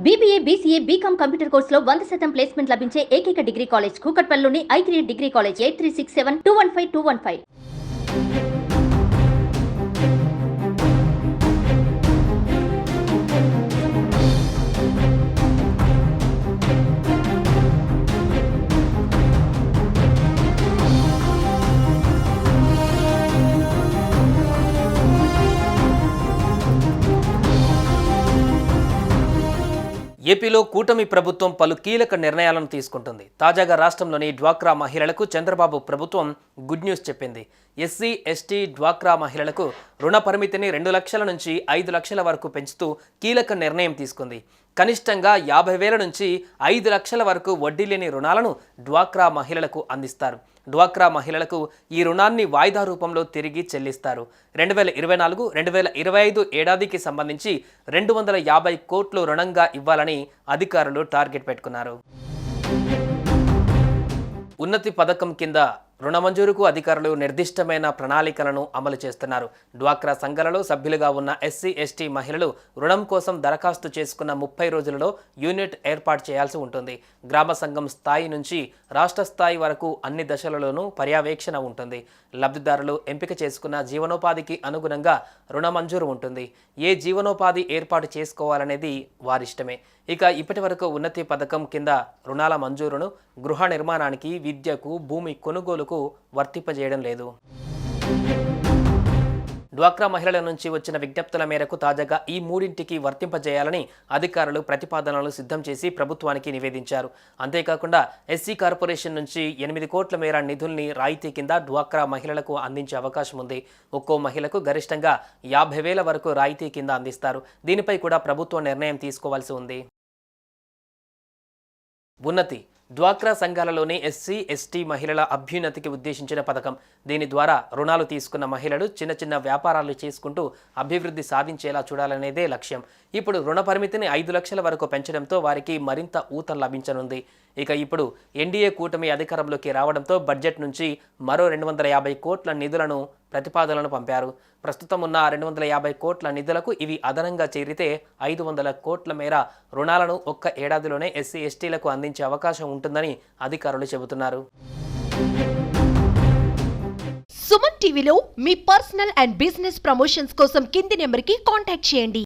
BBA, BCA, BCom computer కోర్సులో 100% placement లభించే ఏకైక డిగ్రీ కాలేజ్ కూకట్పల్లిలోని I3 డిగ్రీ కాలేజ్ 8367215215. ఏపీలో కూటమి ప్రభుత్వం పలు కీలక నిర్ణయాలను తీసుకుంటుంది. తాజాగా రాష్ట్రంలోని డ్వాక్రా మహిళలకు చంద్రబాబు ప్రభుత్వం గుడ్ న్యూస్ చెప్పింది. ఎస్సీ, ఎస్టీ, డ్వాక్రా మహిళలకు రుణ పరిమితిని 2 లక్షల నుంచి 5 లక్షల వరకు పెంచుతూ కీలక నిర్ణయం తీసుకుంది. కనిష్టంగా 50,000 నుంచి 5 లక్షల వరకు వడ్డీ లేని రుణాలను డ్వాక్రా మహిళలకు అందిస్తారు. డ్వాక్రా మహిళలకు ఈ రుణాన్ని వాయిదా రూపంలో తిరిగి చెల్లిస్తారు. 2024-2025 ఏడాదికి సంబంధించి 250 కోట్లు రుణంగా ఇవ్వాలని అధికారులు టార్గెట్ పెట్టుకున్నారు. ఉన్నతి పథకం కింద రుణ మంజూరుకు అధికారులు నిర్దిష్టమైన ప్రణాళికలను అమలు చేస్తున్నారు. డ్వాక్రా సంఘాలలో సభ్యులుగా ఉన్న ఎస్సీ, ఎస్టీ మహిళలు రుణం కోసం దరఖాస్తు చేసుకున్న 30 రోజులలో యూనిట్ ఏర్పాటు చేయాల్సి ఉంటుంది. గ్రామ సంఘం స్థాయి నుంచి రాష్ట్ర స్థాయి వరకు అన్ని దశలలోనూ పర్యవేక్షణ ఉంటుంది. లబ్ధిదారులు ఎంపిక చేసుకున్న జీవనోపాధికి అనుగుణంగా రుణ మంజూరు ఉంటుంది. ఏ జీవనోపాధి ఏర్పాటు చేసుకోవాలనేది వారిష్టమే. ఇక ఇప్పటి వరకు ఉన్నతి పథకం కింద రుణాల మంజూరును గృహ నిర్మాణానికి, విద్యకు, భూమి కొనుగోలుకు వర్తింపజేయడం లేదు. డ్వాక్రా మహిళల నుంచి వచ్చిన విజ్ఞప్తుల మేరకు తాజాగా ఈ మూడింటికి వర్తింపజేయాలని అధికారులు ప్రతిపాదనలు సిద్ధం చేసి ప్రభుత్వానికి నివేదించారు. అంతేకాకుండా ఎస్సీ కార్పొరేషన్ నుంచి 8 కోట్ల మేర నిధుల్ని రాయితీ కింద డ్వాక్రా మహిళలకు అందించే అవకాశం ఉంది. ఒక్కో మహిళకు గరిష్టంగా 50,000 వరకు రాయితీ కింద అందిస్తారు. దీనిపై కూడా ప్రభుత్వం నిర్ణయం తీసుకోవాల్సి ఉంది. ఉన్నతి డ్వాక్రా సంఘాలలోని ఎస్సీ, ఎస్టీ మహిళల అభ్యున్నతికి ఉద్దేశించిన పథకం. దీని ద్వారా రుణాలు తీసుకున్న మహిళలు చిన్న చిన్న వ్యాపారాలు చేసుకుంటూ అభివృద్ధి సాధించేలా చూడాలనేదే లక్ష్యం. ఇప్పుడు రుణ పరిమితిని 5 లక్షల వరకు పెంచడంతో వారికి మరింత ఊతం లభించనుంది. ఇక ఇప్పుడు ఎన్డీఏ కూటమి అధికారంలోకి రావడంతో బడ్జెట్ నుంచి మరో 250 కోట్ల నిధులను ప్రతిపాదనలను పంపారు. ప్రస్తుతం ఉన్న 250 కోట్ల నిధులకు ఇవి అదనంగా చేరితే 500 కోట్ల మేర రుణాలను ఒక్క ఏడాదిలోనే ఎస్సీ, ఎస్టీలకు అందించే అవకాశం ఉంటుందని అధికారులు చెబుతున్నారు. సుమన్ టీవీలో మీ పర్సనల్ అండ్ బిజినెస్ ప్రమోషన్స్ కోసం కింది నెంబర్కి కాంటాక్ట్ చేయండి.